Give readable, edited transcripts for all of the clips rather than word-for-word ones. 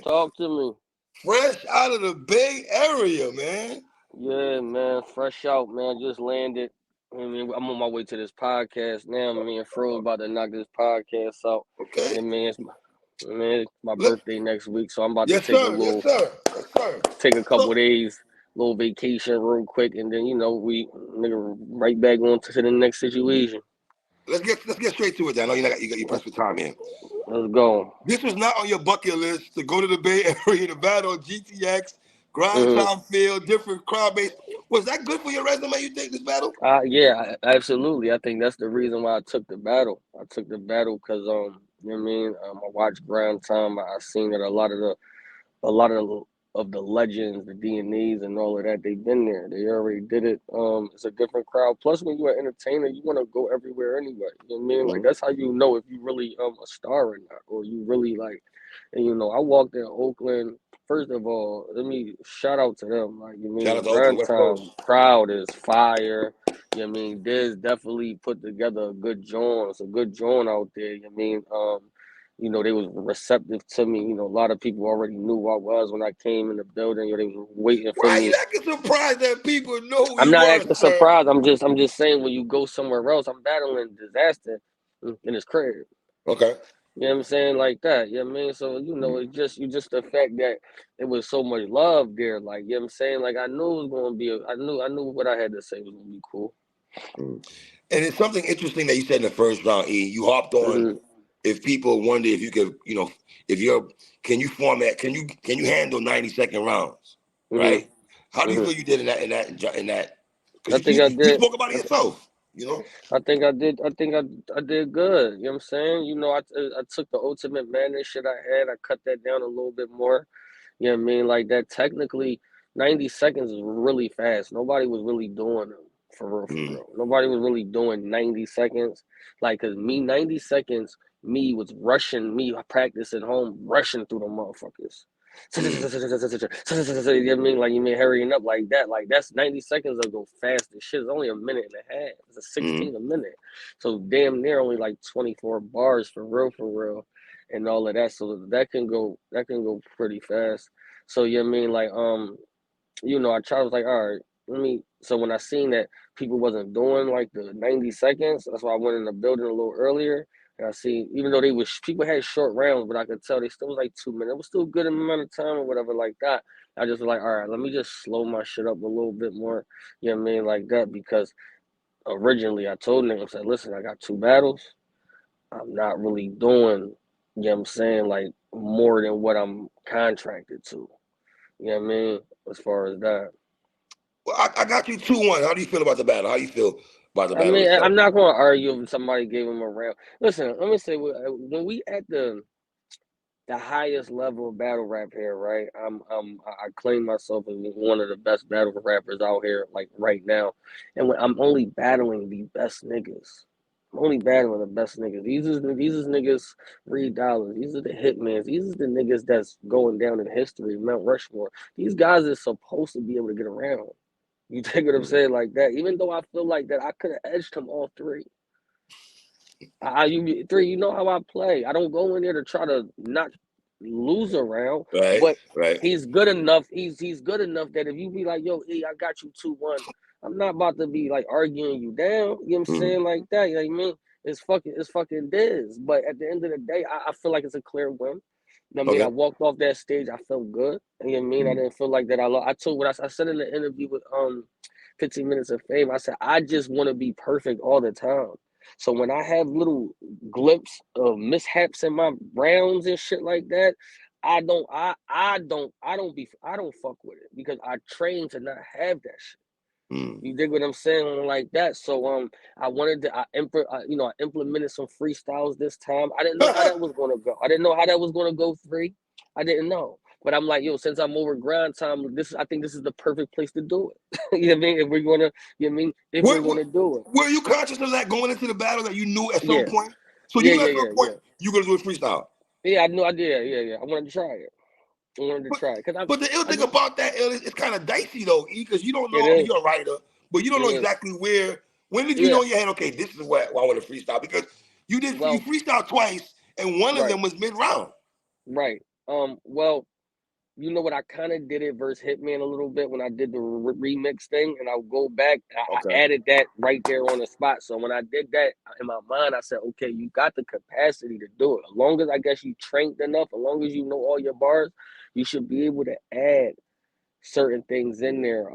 Talk to me. Fresh out of the Bay Area, man. Yeah, man. Fresh out, man. Just landed. I mean, I'm on my way to this podcast now. Me and Fro about to knock this podcast out. Okay. Yeah, man. It's my birthday next week, so I'm about to Yes, take sir. Yes, sir. Yes, sir. take a couple days, little vacation real quick, and then we right back on to the next situation. Let's get straight to it. Then I know you got your press for time here. Let's go. This was not on your bucket list to go to the Bay Area to battle GTX, grind time field, different crowd base. Was that good for your resume? You think this battle? Yeah, absolutely. I think that's the reason why I took the battle. I took the battle because you know what I mean. I watched grind time. I seen that a lot of the legends, the DNAs, and all of that, they've been there. They already did it. It's a different crowd. Plus, when you're an entertainer, you want to go everywhere anyway. You know what I mean? Like, that's how you know if you really a star or not, or you really like. And I walked in Oakland. First of all, let me shout out to them. Like, you know what I mean, the Grand Time crowd is fire. You know what I mean? Diz definitely put together a good joint. It's a good joint out there. You know what I mean? They was receptive to me. A lot of people already knew who I was when I came in the building. They was waiting for me. Why you acting surprised that people know who I'm you not are, acting sir? surprised. I'm just saying when you go somewhere else, I'm battling Dizaster in his crib. Okay. You know what I'm saying? Like that. You know what I mean? So, it's just the fact that it was so much love there. Like, you know what I'm saying? Like, I knew it was gonna be I knew what I had to say was gonna be cool. And it's something interesting that you said in the first round, E. You hopped on. If people wonder if you could, can you handle 90-second rounds, right? How do you feel you did in that? I think I did. You spoke about it yourself, I think I did. I think I did good. You know what I'm saying? I took the Ultimate Madness shit I had. I cut that down a little bit more. You know what I mean? Like that. Technically, 90 seconds is really fast. Nobody was really doing them for real. Nobody was really doing 90 seconds. Like, cause 90 seconds. Me was rushing. Me practicing home, rushing through the motherfuckers. You know what I mean? Like, you mean hurrying up like that. Like, that's 90 seconds will go fast as shit. It's only a minute and a half. It's a 16 a minute. So damn near only like 24 bars for real. And all of that. So that can go pretty fast. So you know what I mean? Like, I tried, I was like, all right, so when I seen that people wasn't doing like the 90 seconds, that's why I went in the building a little earlier. And I see, even though people had short rounds, but I could tell they still was like 2 minutes. It was still a good amount of time or whatever like that. I just was like, all right, let me just slow my shit up a little bit more. You know what I mean? Like that, because originally I told them, I said, listen, I got 2 battles. I'm not really doing, you know what I'm saying, like more than what I'm contracted to. You know what I mean? As far as that. Well, I got you 2-1. How do you feel about the battle? How do you feel about the battle? I mean, I'm not going to argue if somebody gave him a round. Listen, let me say, when we at the highest level of battle rap here, right? I claim myself as one of the best battle rappers out here, like right now, and when I'm only battling the best niggas. I'm only battling the best niggas. These is niggas $3. These are the hitmans. These are the niggas that's going down in history, Mount Rushmore. These guys are supposed to be able to get around. You take what I'm saying like that. Even though I feel like that I could have edged him all 3. You know how I play. I don't go in there to try to not lose a round, but he's good enough. He's good enough that if you be like, yo, E, I got you 2-1, I'm not about to be like arguing you down. You know what I'm saying? Like that. You know what I mean? It's fucking Diz. But at the end of the day, I feel like it's a clear win. You know what I mean? I walked off that stage, I felt good. You know what I mean? I didn't feel like that I told what I said in the interview with 15 Minutes of Fame. I said, I just want to be perfect all the time. So when I have little glimpses of mishaps in my rounds and shit like that, I don't fuck with it because I train to not have that shit. You dig what I'm saying? Like that. So I wanted to I implemented some freestyles this time. I didn't know how that was gonna go. I didn't know how that was gonna go 3. I didn't know. But I'm like, yo, since I'm over grind time, I think this is the perfect place to do it. You know what I mean? If we're gonna, you know what I mean? If we're gonna do it. Were you conscious of that going into the battle that you knew at some point? So you knew at some point you're gonna do a freestyle. Yeah, I knew I did. Yeah. I wanted to try it. But the ill thing about that is it's kind of dicey though, because you don't know you're a writer, but you don't know exactly where. When did you know in your head? Okay, this is where I want to freestyle because you freestyle twice, and one of them was mid-round. Right. Well, you know what? I kind of did it versus Hitman a little bit when I did the remix thing, and I'll go back. I Okay. added that right there on the spot. So when I did that in my mind, I said, okay, you got the capacity to do it. As long as I guess you trained enough, as long as you know all your bars, you should be able to add certain things in there.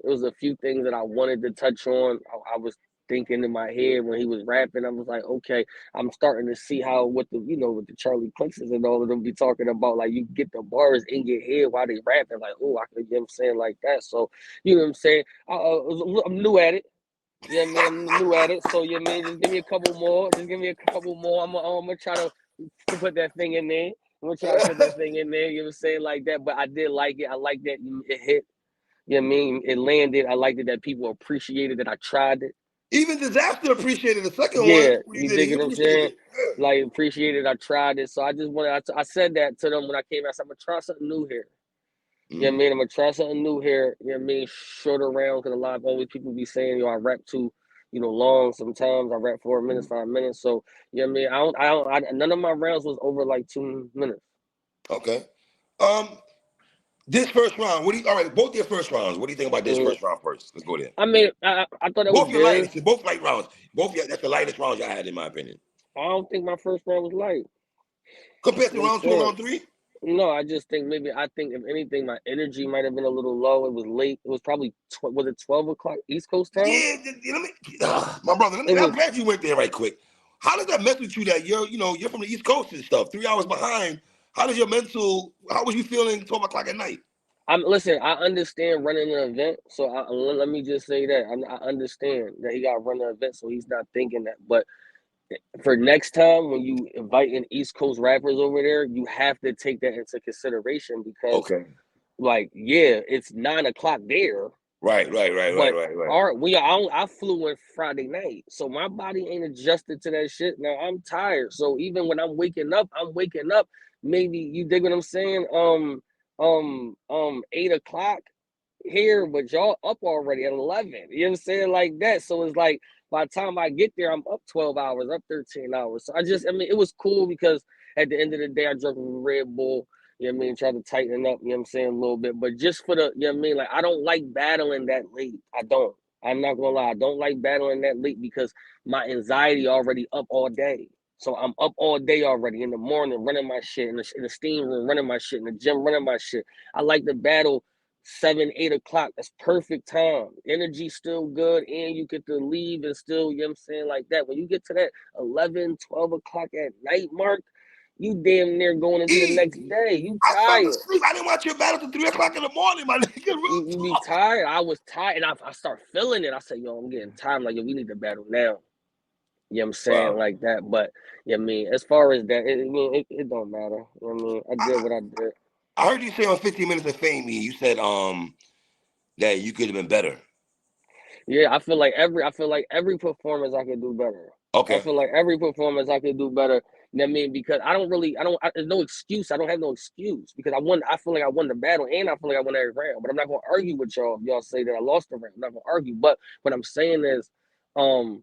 It was a few things that I wanted to touch on. I was thinking in my head when he was rapping. I was like, okay, I'm starting to see how with the with the Charlie Clixes and all of them be talking about like you get the bars in your head while they rapping. Like, oh, I could get them saying like that. So you know what I'm saying. I'm new at it. Yeah, I mean, I'm new at it. So yeah, man, just give me a couple more. Just give me a couple more. I'm gonna try to put that thing in there. I'm gonna try to put that thing in there. You know what I'm saying like that. But I did like it. I like that it hit. You know what I mean? It landed. I liked it that people appreciated that I tried it. Even Dizaster appreciated the second one Yeah, when he you did it. dig He what I'm appreciated saying? it. Like appreciated. I tried it. So I just wanted. I said that to them when I came out. I said, I'm gonna try something new here. You know what I mean? I'm gonna try something new here. You know what I mean? Shorter round because a lot of always people be saying, I rap too, long. Sometimes I rap 4 minutes, 5 minutes. So you know what I mean? None of my rounds was over like 2 minutes. Okay. Um, this first round, all right, both your first rounds. What do you think about this first round first? Let's go there. I mean, I thought that was Both your good. lightest, both light rounds. That's the lightest rounds I had in my opinion. I don't think my first round was light. Compared You to know what I'm round two and saying? round three? No, I just think I think if anything, my energy might have been a little low. It was late. It was probably was it 12 o'clock East Coast time? Yeah, my brother. It I'm was. glad you went there right quick. How does that mess with you that you're from the East Coast and stuff, 3 hours behind? How does your mental? How was you feeling 12 o'clock at night? Listen. I understand running an event, so let me just say that I understand that he got to run an event, so he's not thinking that. But for next time when you invite in East Coast rappers over there, you have to take that into consideration because, Okay. like, yeah, it's 9 o'clock there. Right. But I flew in Friday night, so my body ain't adjusted to that shit. Now I'm tired, so even when I'm waking up, maybe you dig what I'm saying. 8 o'clock here, but y'all up already at 11. You know what I'm saying like that. So it's like by the time I get there, I'm up 12 hours, up 13 hours. So I mean, it was cool because at the end of the day, I drank a Red Bull. You know what I mean? Try to tighten up, you know what I'm saying, a little bit. But just for you know what I mean? Like, I don't like battling that late. I don't. I'm not gonna lie. I don't like battling that late because my anxiety already up all day. So I'm up all day already in the morning, running my shit, in the steam room, running my shit, in the gym, running my shit. I like to battle 7, 8 o'clock. That's perfect time. Energy still good, and you get to leave and still, you know what I'm saying, like that. When you get to that 11, 12 o'clock at night mark, you damn near going into the next day. You I fell tired. asleep. I didn't watch your battle till 3 o'clock in the morning, my nigga. Real You be talk. tired. I was tired, and I start feeling it. I said, yo, I'm getting tired. I'm like, yo, we need to battle now. You know what I'm saying? Wow. Like that. But, yeah, I mean, as far as that, it don't matter. You know what I mean? I did what I did. I heard you say on 15 Minutes of Fame, you said that you could have been better. Yeah, I feel like every performance I could do better. I Okay. feel like every performance I could do better. You know what I mean? Because there's no excuse. I don't have no excuse because I feel like I won the battle and I feel like I won every round. But I'm not gonna argue with y'all if y'all say that I lost the round. I'm not gonna argue. But what I'm saying is, um,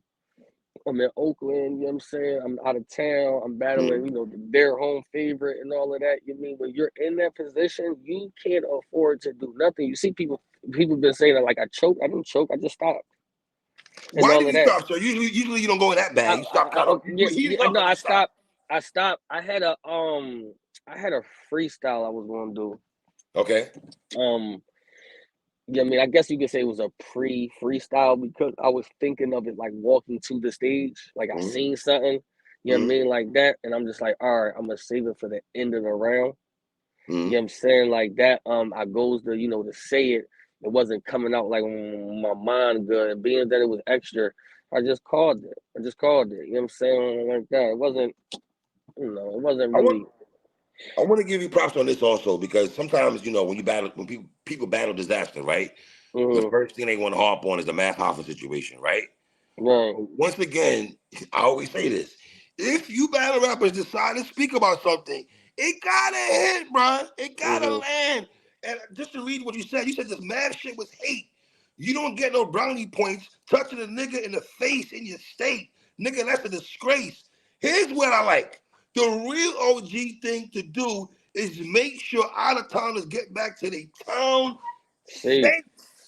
I'm in Oakland, you know what I'm saying? I'm out of town, I'm battling, their home favorite and all of that. You mean when you're in that position, you can't afford to do nothing. You see people been saying that like I choked. I didn't choke, I just stopped. And Why all did of you that. stop? So usually you don't go in that bad. You stop kind of you Yeah, were heating up no, and you I stop. stopped. I stopped. I had a freestyle I was gonna do. Okay. Um Yeah, I mean, I guess you could say it was a pre-freestyle because I was thinking of it like walking to the stage, like I Mm-hmm. seen something, you know what I Mm-hmm. mean, like that, and I'm just like, all right, I'm gonna save it for the end of the round. You know Mm-hmm. what I'm saying, like that. I goes to to say it. It wasn't coming out like my mind good, and being that it was extra, I just called it. I just called it. You know what I'm saying, like that. It wasn't, it wasn't I want really. I want to give you props on this also because sometimes when people battle disaster, right? The Mm-hmm, first thing they want to harp on is the Math Hoffa situation, right? right. Once again, I always say this: if you battle rappers decide to speak about something, it gotta hit, bro. It gotta Mm-hmm. land. And just to read what you said this mad shit was hate. You don't get no brownie points touching a nigga in the face in your state. Nigga, that's a disgrace. Here's what I like. The real OG thing to do is make sure out of towners get back to their town See, safe.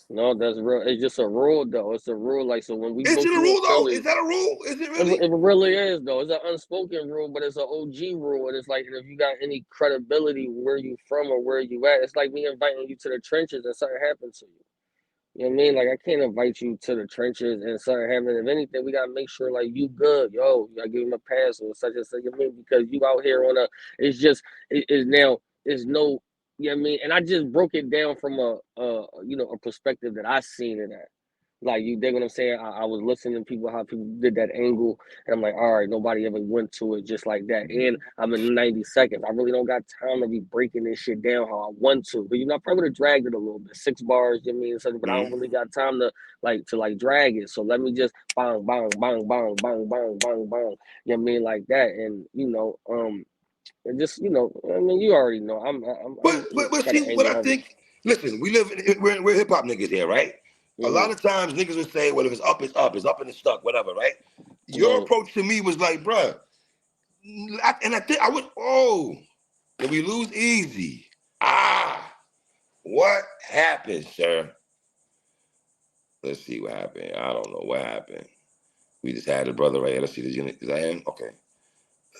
no, that's real. It's just a rule, though. It's a rule. Like, so when we Is go it a through in rule though? Is Philly, that a rule? Is it really? it really is, though. It's an unspoken rule, but it's an OG rule. And it's like, if you got any credibility where you from or where you at, it's like me inviting you to the trenches and something happened to you. You know what I mean? Like, I can't invite you to the trenches and something happen. If anything, we gotta make sure like you good, yo. You gotta give him a pass or such and such. You know what I mean? Because you out here on a, it's just it is now. It's no, you know what I mean? And I just broke it down from a perspective that I seen it at. Like, you dig what I'm saying? I was listening to people, how people did that angle, and I'm like, all right, nobody ever went to it just like that. And I'm in 90 seconds. I really don't got time to be breaking this shit down how I want to. But I probably would have dragged it a little bit, 6 bars, you know what I mean? So, but I don't really got time to drag it. So let me just bang, bang, bang, bang, bang, bang, bang, bang. You know what I mean? Like that. And and just I mean, you already know. I'm But got an see what angry I hundred. think. Listen, we're hip hop niggas here, right? A lot Mm-hmm. of times niggas will say, well, if it's up, it's up. It's up and it's stuck, whatever, right? Your Right. approach to me was like, bruh, and I think I would. Oh, did we lose Eazy? What happened, sir? Let's see what happened. I don't know what happened. We just had a brother right here. Let's see the unit. Is that him? Okay.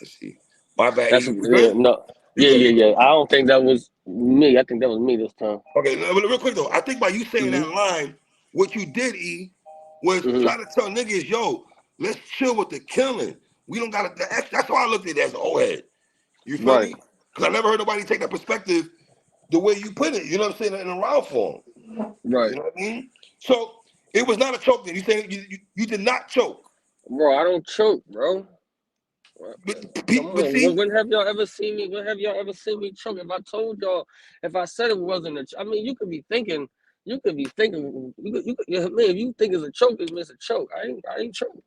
Let's see. My bad. That's You yeah, good? no, You yeah, good? yeah, You good? yeah. I don't think that was me. I think that was me this time. Okay. Real quick though, I think by you saying Hmm. that line, what you did, was Hmm. try to tell niggas, yo, let's chill with the killing. We don't gotta. That's why I looked at it as an old head. You feel Right, me? Because I never heard nobody take that perspective the way you put it. You know what I'm saying? In a round form. right, You know what I mean? So it was not a choke. Then you saying you did not choke. bro. I don't choke, bro. Come But on. see, When have y'all ever seen me? When have y'all ever seen me choke? If I told y'all, if I said it wasn't I mean, you could be thinking. You could be thinking. Man, if you think it's a choke, it's a choke. I ain't choking.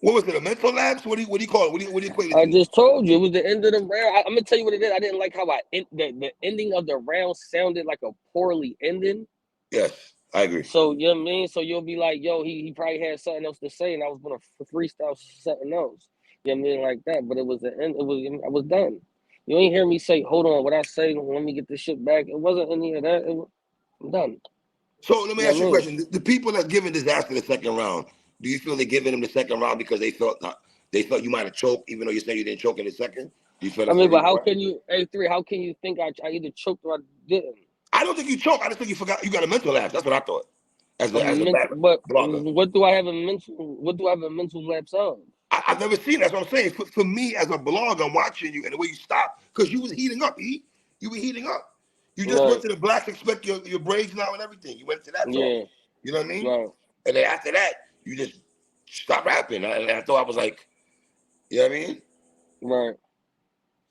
what was it? A mental lapse? What do you call it? What do you equate it I to? just told you it was the end of the round. I'm gonna tell you what it is. I didn't like how the ending of the round sounded like a poorly ending. Yes, I agree. So you know what I mean. So you'll be like, yo, he probably had something else to say, and I was gonna freestyle something else. You know what I mean, like that. But it was the end. It was I was done. You ain't hear me say, hold on, what I say. Let me get this shit back. It wasn't any of that. I'm done. So let me You know ask what you I a mean? question. The people that giving Dizaster the second round, do you feel they're giving him the second round because they thought you might have choked, even though you said you didn't choke in the second? Do you feel I that's the mean, but reason how why? can you, A3? How can you think I either choked or I didn't? I don't think you choked. I just think you forgot. You got a mental lapse. That's what I thought. A As a mental, bad but blogger. what do I have a mental? What do I have a mental lapse of? I've never seen that. That's what I'm saying. For me, as a blogger, I'm watching you and the way you stop, because you was heating up, E. You were heating up. You just went Right. to the Blacks Expect your braids now and everything. You went to that song. Yeah. You know what I mean? Right. And then after that, you just stopped rapping. And I thought I was like, you know what I mean? Right.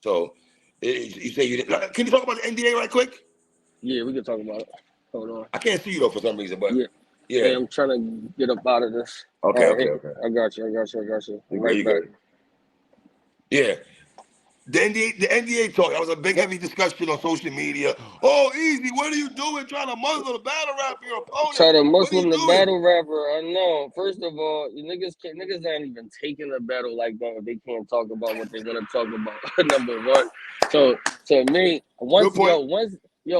So you say you didn't. Can you talk about the NDA right quick? Yeah, we can talk about it. Hold on. I can't see you though for some reason, but Yeah. yeah. Hey, I'm trying to get up out of this. Okay, All okay, right. okay. I got you. I got you. I got you. I'm You good, right you back. good. Yeah. The NDA talk, that was a big, heavy discussion on social media. Oh, Eazy, what are you doing trying to muzzle the battle rap for your opponent? Try to What are you Muslim the doing? battle rapper. I know. First of all, you niggas ain't even taking the battle like that if they can't talk about what they want to talk about. Number one. So to me, Good point.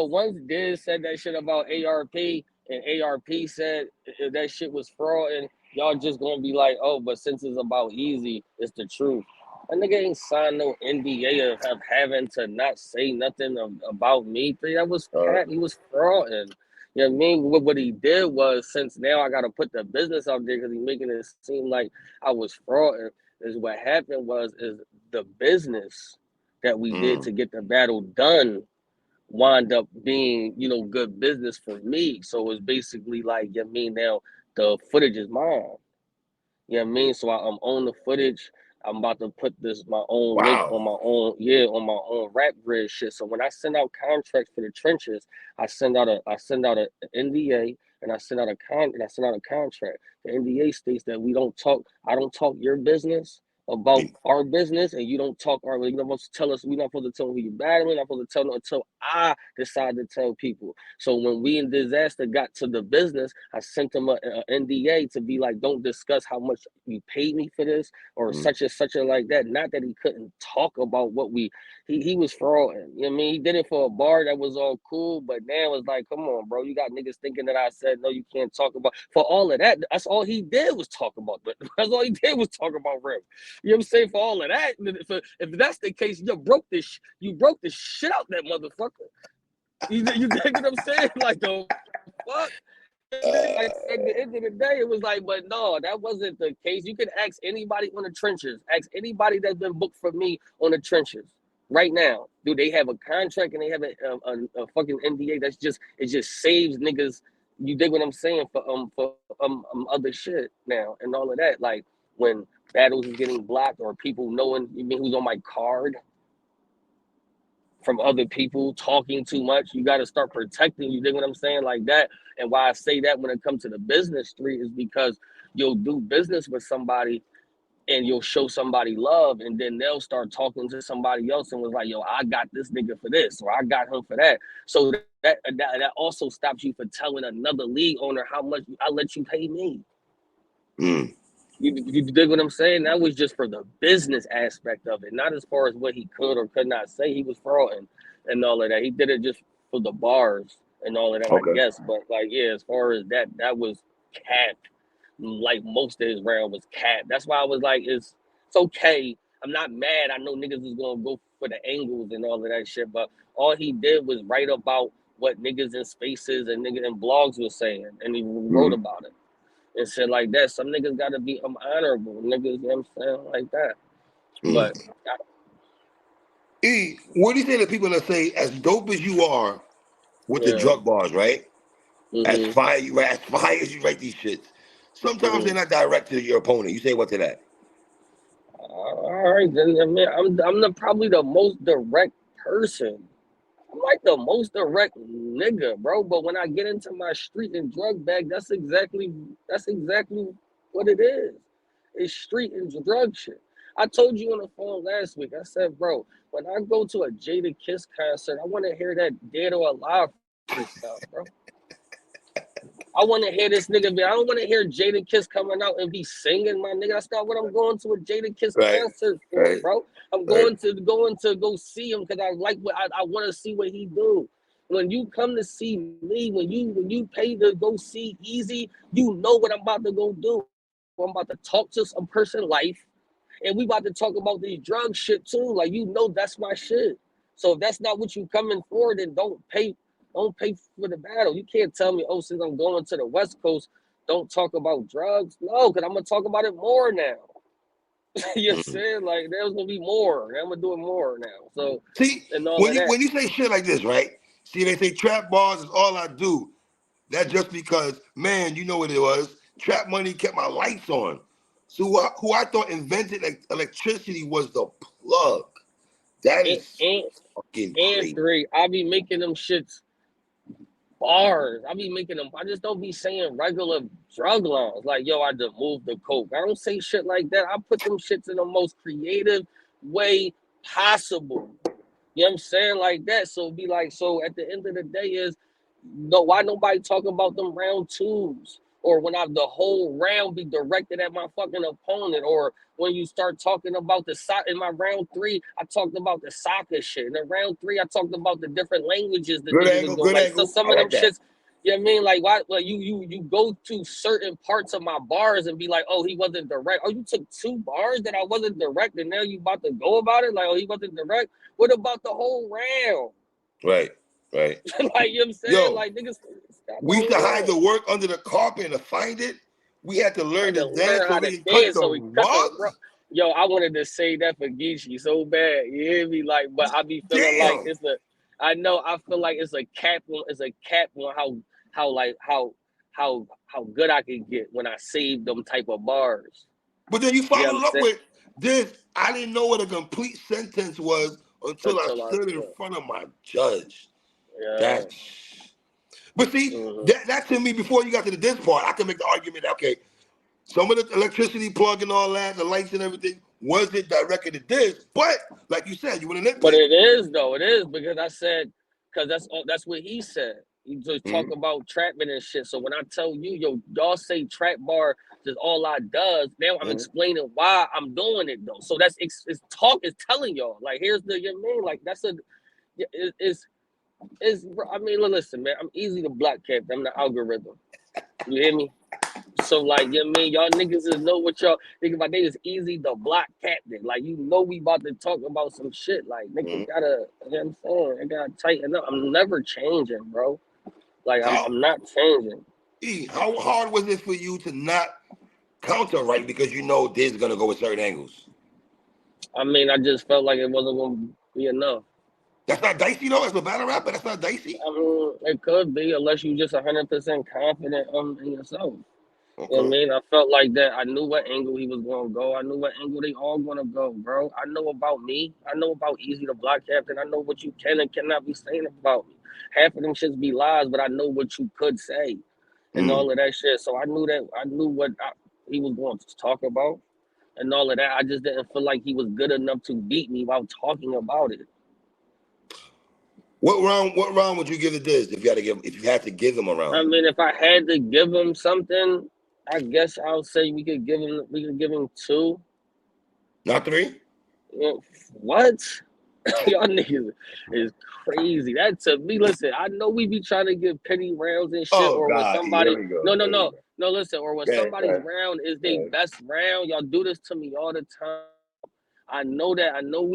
once Diz said that shit about ARP and ARP said that shit was fraud, and y'all just gonna be like, oh, but since it's about Eazy, it's the truth. That nigga ain't signed no NDA of having to not say nothing about me. That was cat. He was frauding. You know what I mean? What he did was, since now I got to put the business out there because he's making it seem like I was frauding, is what happened is the business that we did to get the battle done wind up being, good business for me. So it's basically like, you know what I mean, now the footage is mine. You know what I mean? So I'm on the footage. I'm about to put this my own link Wow. on my own, yeah, on my own rap grid shit. So when I send out contracts for the trenches, I send out a NDA, and I send out a contract. The NDA states that I don't talk your business about our business, and you don't talk our. You're not supposed to tell us. We're not supposed to tell who you're battling. We're not supposed to tell them until I decide to tell people. So when we in Dizaster got to the business, I sent them a NDA to be like, don't discuss how much you paid me for this or such and such and like that. Not that he couldn't talk about what he was frauding. You know what I mean? He did it for a bar that was all cool, but now it's like, come on, bro. You got niggas thinking that I said no, you can't talk about for all of that. That's all he did was talk about that. That's all he did was talk about rap. You know what I'm saying? For all of that, if that's the case, you broke the shit out that motherfucker. You dig what I'm saying? Like the fuck? Like at the end of the day, it was like, but no, that wasn't the case. You can ask anybody on the trenches, ask anybody that's been booked for me on the trenches right now. Do they have a contract and they have a fucking NDA that's just it just saves niggas? You dig what I'm saying for other shit now and all of that. Like when battles is getting blocked or people knowing you mean who's on my card from other people talking too much. You got to start protecting. You dig what I'm saying? Like that. And why I say that when it comes to the business street is because you'll do business with somebody and you'll show somebody love, and then they'll start talking to somebody else and was like, yo, I got this nigga for this, or I got him for that. So that also stops you for telling another league owner how much I let you pay me. Mm. You dig what I'm saying? That was just for the business aspect of it, not as far as what he could or could not say. He was frauding and all of that. He did it just for the bars and all of that, I guess. But like, yeah, as far as that was capped. Like most of his round was capped. That's why I was like, it's okay. I'm not mad. I know niggas is gonna go for the angles and all of that shit, but all he did was write about what niggas in spaces and niggas in blogs was saying, and he wrote about it. And shit like that. Some niggas gotta be honorable. Niggas, you know what I'm saying? Like that. But what do you say to people that say, as dope as you are with the drug bars, right? As fire as you write these shits, sometimes they're not direct to your opponent. You say what to that? All right, then I mean, I'm probably the most direct person. I'm like the most direct nigga, bro. But when I get into my street and drug bag, that's exactly what it is. It's street and drug shit. I told you on the phone last week. I said, bro, when I go to a Jada Kiss concert, I want to hear that Dead or Alive freestyle, bro. I want to hear this nigga be. I don't want to hear Jada Kiss coming out and be singing, my nigga. That's not what I'm going to a Jada Kiss concert for, bro. I'm going to go see him because I like what I want to see what he do. When you come to see me, when you pay to go see Eazy, you know what I'm about to go do. I'm about to talk to some person life, and we about to talk about these drug shit too. Like you know that's my shit. So if that's not what you coming for, then don't pay for the battle. You can't tell me, oh, since I'm going to the West Coast, don't talk about drugs. No, because I'm gonna talk about it more now. You know what I'm saying? Like there's gonna be more. I'm gonna do it more now. So see, and all when of that. when you say shit like this, right? See, they say trap bars is all I do. That's just because, man, you know what it was. Trap money kept my lights on. So who I thought invented electricity was the plug. That is fucking crazy. 3, I be making them shits bars. I be making them. I just don't be saying regular drug lines. Like, yo, I just moved the coke. I don't say shit like that. I put them shits in the most creative way possible. You know what I'm saying? Like that. So be like, so at the end of the day is no, why nobody talking about them round twos? Or when the whole round be directed at my fucking opponent, or when you start talking about the in my round 3, I talked about the soccer shit. In the round 3, I talked about the different languages the niggas was going. Like so some of them shits, you know what I mean? Like why you go to certain parts of my bars and be like, oh, he wasn't direct. Oh, you took 2 bars that I wasn't direct, and now you about to go about it? Like, oh, he wasn't direct. What about the whole round? Right. Like, you know what I'm saying? Yo, like, niggas, we used to hide the work under the carpet and to find it. We had to learn to dance so we didn't cut the rugs. Yo, I wanted to say that for Geechee so bad. You hear me? Like, but I be feeling like it's I feel like it's a cap on how good I can get when I save them type of bars. But then you followed up with this. I didn't know what a complete sentence was until I stood in front of my judge. Yeah. But see, that to me, before you got to the diss part, I can make the argument, okay, some of the electricity plug and all that, the lights and everything, wasn't directed at this. But like you said, you want to nitpick. But it is though. It is because I said, because that's what he said. You just talk about trapping and shit. So when I tell you, yo, y'all say trap bar is all I does. Now I'm explaining why I'm doing it though. So that's it's telling y'all. Like here's the you know what I mean? Like that's a it's I mean listen, man. I'm easy to block cap. I'm the algorithm. You hear me? So like you know what I mean, y'all niggas is know what y'all think about. They is easy to block captain. Like you know we about to talk about some shit. Like nigga gotta, you know what I'm saying? I gotta tighten up. I'm never changing, bro. Like I'm not changing. How hard was it for you to not counter right because you know this is gonna go with certain angles? I mean, I just felt like it wasn't gonna be enough. That's not dicey though. As a battle rapper, that's not dicey. I mean, it could be unless you just 100% confident in yourself. Okay. You know what I mean? I felt like that. I knew what angle he was going to go. I knew what angle they all going to go, bro. I know about me. I know about Eazy the Block Captain. I know what you can and cannot be saying about me. Half of them shits be lies, but I know what you could say and all of that shit. So I knew that. I knew what he was going to talk about and all of that. I just didn't feel like he was good enough to beat me while talking about it. What round would you give to Diz if you had to give him a round? I mean, if I had to give him something, I guess I'll say we could give him 2. Not 3? What? Y'all niggas is crazy. That to me, listen, I know we be trying to give petty rounds and shit, or when somebody no, listen, or when somebody's round is their best round, y'all do this to me all the time. I know that. I know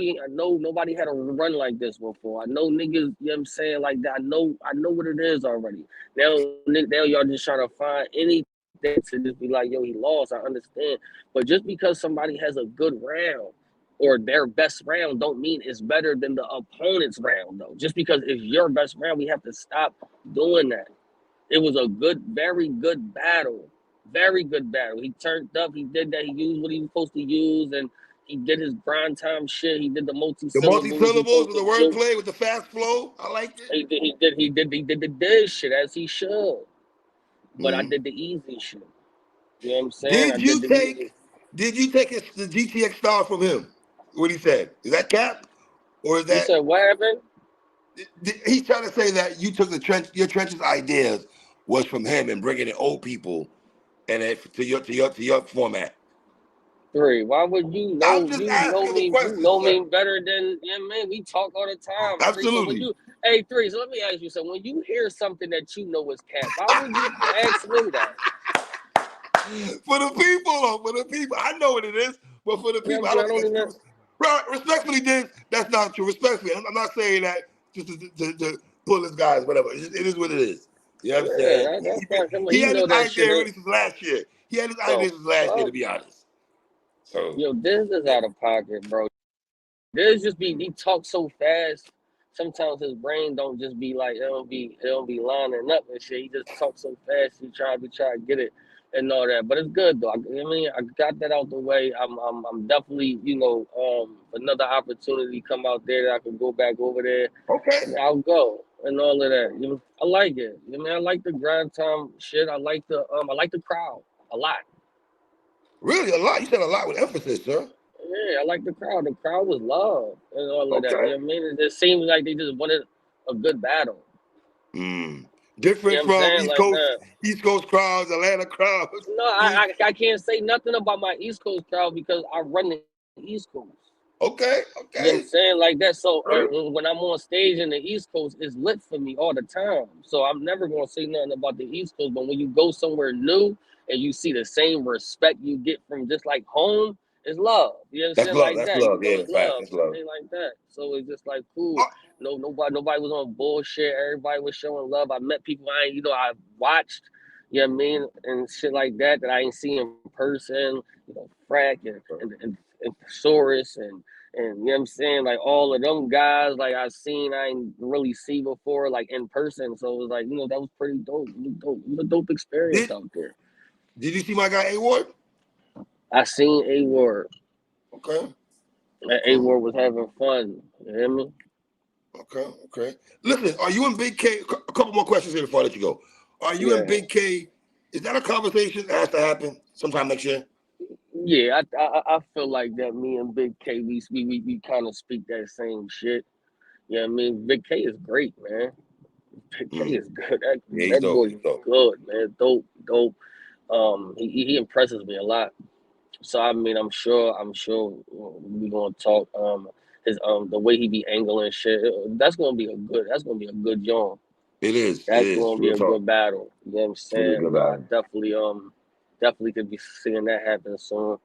nobody had a run like this before. I know niggas, you know what I'm saying, like that. I know what it is already. Now y'all just trying to find anything to just be like, yo, he lost. I understand. But just because somebody has a good round or their best round don't mean it's better than the opponent's round, though. Just because it's your best round, we have to stop doing that. It was a very good battle. Very good battle. He turned up. He did that. He used what he was supposed to use, and he did his grind time shit. He did the multi-syllables. With the wordplay, with the fast flow. I liked it. He did the Diz shit as he should. But I did the easy shit. You know what I'm saying? Did you take the GTX style from him? What he said? Is that cap? Or is that? You said what happened? He's trying to say that you took your trenches ideas was from him and bringing in old people and to your format. 3. Why would you know? I'm just asking the question. You know me better than man. We talk all the time. Absolutely. 3, so 3. So let me ask you. So when you hear something that you know is cap, why would you ask me that? For the people, I know what it is. But for the people, I don't think that's true. Respectfully, Diz, that's not true. Respectfully, I'm not saying that just to pull his guys, whatever. It is what it is. You know what I'm saying? He had this idea really since last year. To be honest. So yo, this is out of pocket, bro. This just he talks so fast. Sometimes his brain don't just be like it don't be lining up and shit. He just talks so fast. He try to get it and all that. But it's good though. I mean, I got that out the way. I'm definitely another opportunity come out there that I can go back over there. Okay. I'll go and all of that. I like it. I like the grind time shit. I like the crowd a lot. Really, a lot. You said a lot with emphasis, sir. Yeah, I like the crowd. The crowd was love and all of that. You know what I mean? It just seems like they just wanted a good battle. Different from East Coast crowds, Atlanta crowds. No, I can't say nothing about my East Coast crowd because I run the East Coast. Okay. You know what I'm saying? Like that. So when I'm on stage in the East Coast, it's lit for me all the time. So I'm never going to say nothing about the East Coast. But when you go somewhere new and you see the same respect you get from just like home, it's love. You know what I'm saying? Like that. Love. Yeah, it's love. It's love. Like that. So it's just like cool. Nobody was on bullshit. Everybody was showing love. I met people I watched, you know what I mean, and shit like that I ain't see in person. Frack and Thesaurus and you know what I'm saying, like all of them guys like I ain't really see before like in person. So it was like, that was pretty dope. It was a dope experience out there. Did you see my guy A-Ward? I seen A-Ward. Okay. A-Ward was having fun. You hear me? Okay. Listen, are you in Big K? A couple more questions here before I let you go. Are you in Big K? Is that a conversation that has to happen sometime next year? Yeah, I feel like that. Me and Big K, we kind of speak that same shit. You know what I mean? Big K is great, man. Big K is good. Yeah, he's That dope. boy He's dope. good, man. Dope. He impresses me a lot. So I mean, I'm sure we gonna talk. His the way he be angling shit. That's gonna be a good yawn. It is. It That's is. gonna be Real a talk. good battle. You know what I'm It'll be a saying? good But I battle. definitely could be seeing that happen soon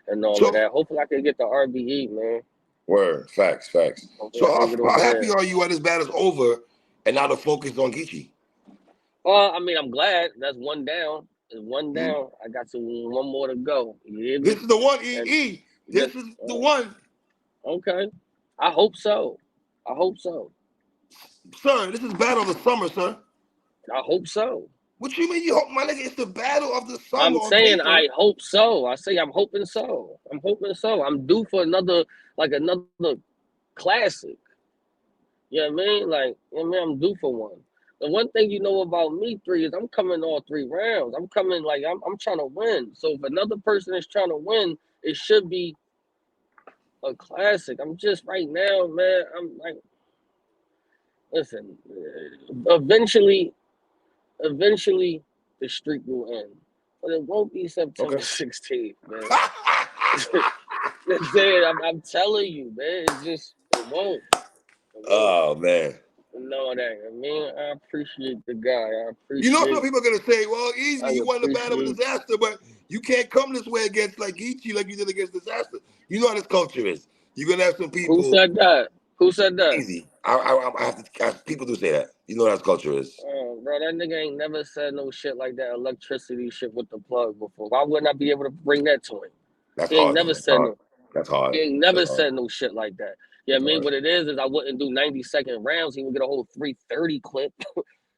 and all of So, that. Hopefully I can get the RBE, man. word, facts. Hopefully So I can get how over happy there. are you when this battle's over and now the focus on Geechee? I mean, I'm glad that's one down. It's one Mm. down. I got one more to go. You hear This me? is the one, And EE. this, This is the one. okay. I hope so. I hope so. Sir, this is battle of the summer, sir. I hope so. What you mean you hope, my nigga? It's the battle of the summer I'm on saying paper. I hope so. I say I'm hoping so. I'm hoping so. I'm due for another classic. You know what I mean? Like, you know what I mean? I'm due for one. The one thing you know about me, three, is I'm coming all 3 rounds. I'm coming like I'm trying to win. So if another person is trying to win, it should be a classic. I'm just right now, man. I'm like, listen, eventually the streak will end. But it won't be September Okay. 16th, man. That's it. I'm telling you, man. It won't. It won't. Oh man. No, that I mean, I appreciate the guy. You know some people are gonna say, well, I Eazy, you won the battle with appreciate. Disaster, but you can't come this way against like Geechee like you did against Disaster. You know how this culture is. You're gonna have some Who people said that? Who said that? Easy. I have to. People do say that. You know how this culture is. Bro, that nigga ain't never said no shit like that electricity shit with the plug before. Why wouldn't I be able to bring that to him? That's He ain't hard though. never That's said hard. no. That's hard. He ain't That's never hard. said no shit like that. Yeah, I That's mean, hard. what it is I wouldn't do 90-second rounds. He would get a whole 330 clip.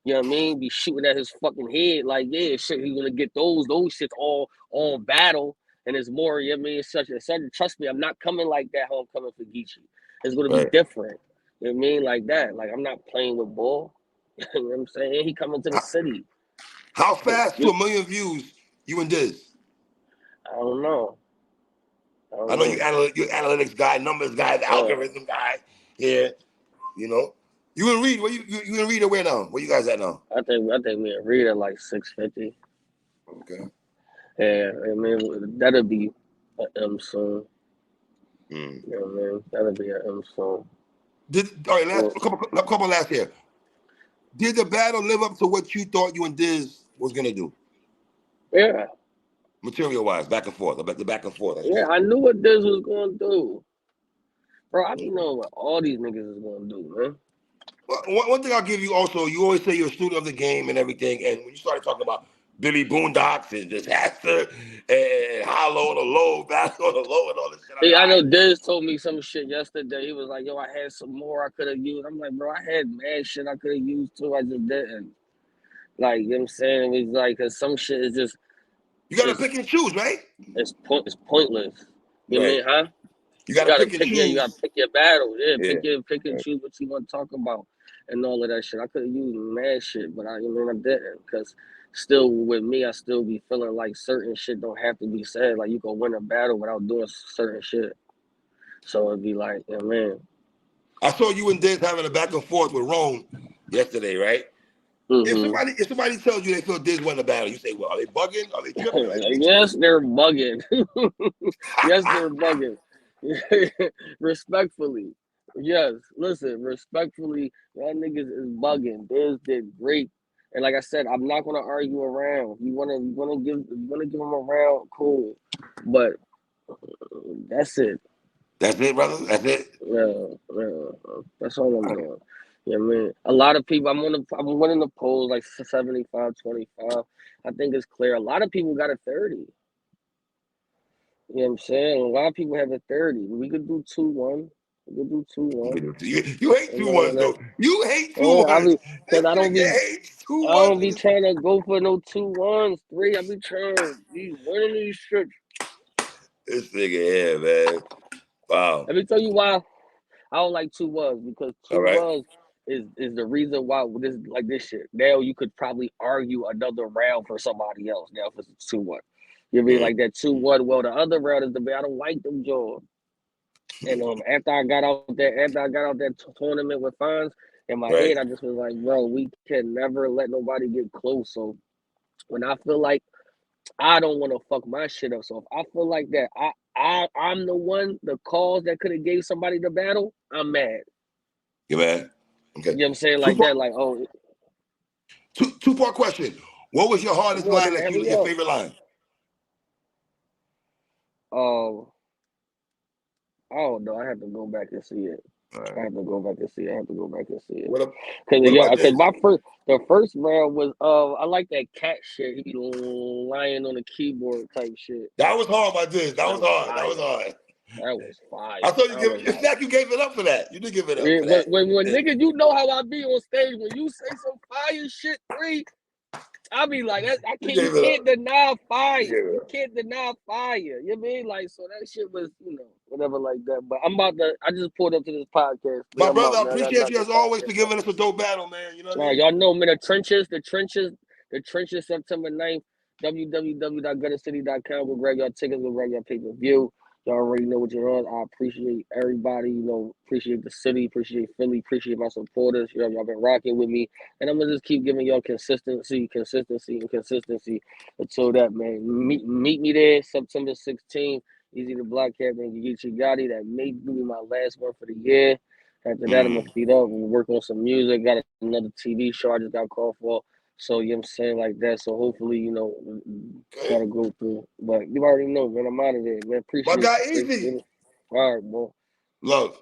You know what I mean? Be shooting at his fucking head like, yeah, shit. He gonna get those shits all battle, and it's more. You know what I mean? It's such. Trust me, I'm not coming like that. How I'm coming for Geechee. It's gonna be Right. different. You know what I mean? Like that. Like I'm not playing with ball. You know what I'm saying? He coming to the city. How fast to 1 million views you and Diz? I don't know. I know you analytics guy, numbers guy, the algorithm guy. Yeah. You know. You and Reed, you and Reed are where now? Where you guys at now? I think me and Reed at like 650. Okay. Yeah, I mean that'll be an M soon. Mm. You know what I mean? That'll be an M soon. All right, last couple last here. Did the battle live up to what you thought you and Diz was gonna do? Yeah. Material wise, back and forth. The back and forth, I should Yeah, say. I knew what this was gonna do. Bro, I be knowing what all these niggas is gonna do, man. Well, one thing I'll give you also, you always say you're a student of the game and everything, and when you started talking about Billy Boondocks and Disaster and Hollow on the Low, Battle on the Low, and all this shit, Hey, I I know Diz told me some shit yesterday. He was like, yo, I had some more I could have used. I'm like, bro, I had mad shit I could have used too. I just didn't. Like, you know what I'm saying? It was like, cause some shit is just, you got to it's, pick and choose, right? it's pointless. You know what I Right. mean, huh? You got You to gotta pick and pick you gotta choose. pick your battle. Yeah, Yeah. pick and Right. choose what you want to talk about and all of that shit. I could have used mad shit, but I didn't. Cause still with me, I still be feeling like certain shit don't have to be said. Like you can win a battle without doing certain shit. So it'd be like, yeah, man. I saw you and Diz having a back and forth with Rome yesterday, right? If somebody tells you they feel Diz won the battle, you say, well, are they bugging? Are they tripping? Are they Yes, they're bugging. Yes, they're bugging. Respectfully. Yes. Listen, respectfully, y'all niggas is bugging. Biz did great. And like I said, I'm not gonna argue around. You wanna give them a round, cool. But that's it. That's it, brother? That's it? Yeah. That's all I'm doing. You know what I mean? A lot of people, I'm winning the polls like 75-25. I think it's clear. A lot of people got a 30. You know what I'm saying? A lot of people have a 30. We could do 2-1. We could do 2-1. You hate And two all of ones, that. though. You hate two Yeah, ones. cause This nigga hates two I ones don't in be his. trying to go for no 2-1s, 3. I be trying to be winning these shit. This nigga here, man. Wow. Let me tell you why I don't like 2-1s, because All right. 2-1s is the reason why this shit. Now you could probably argue another round for somebody else. Now if it's 2-1, you mean like that 2-1? Well, the other round is I don't like them jaws. And after I got out that tournament with Fonz, in my head, I just was like, bro, we can never let nobody get close. So when I feel like I don't want to fuck my shit up, so if I feel like that, I'm the one, the cause that could have gave somebody the battle, I'm mad. You mad? Okay. You know what I'm saying? Like that, like, oh. Two-part question. What was your hardest line Nigga, your favorite line? I don't know. I have to go back and see it. Right. I have to go back and see it. What Because the first round was I like that cat shit. He be lying on the keyboard type shit. That was hard by this. That was hard. Fire. That was hard. That was fire. I thought it's like you gave it up for that. You did give it up for that. When nigga, you know how I be on stage. When you say some fire shit, I be like, you can't deny fire. Yeah. You can't deny fire. You know what I mean? Like, so that shit was, whatever like that. But I just pulled up to this podcast. My brother, I appreciate you as always for giving us a dope battle, man. You know what I mean? Y'all know, man, the trenches, September 9th, www.guttercity.com. We'll grab y'all tickets, we'll grab y'all pay-per-view. Y'all already know what you're on. I appreciate everybody, appreciate the city, appreciate Philly, appreciate my supporters. Y'all been rocking with me. And I'm gonna just keep giving y'all consistency until that, man. Meet me there, September 16th. Eazy the Black Cat, man. Geechee Gotti. That may be my last one for the year. After that, I'm gonna feed up and work on some music. Got another TV show I just got called for. So, you know what I'm saying, like that. So, hopefully, gotta go through. But you already know, man. I'm out of there, man. Appreciate My guy you. Eazy. All right, bro. Love.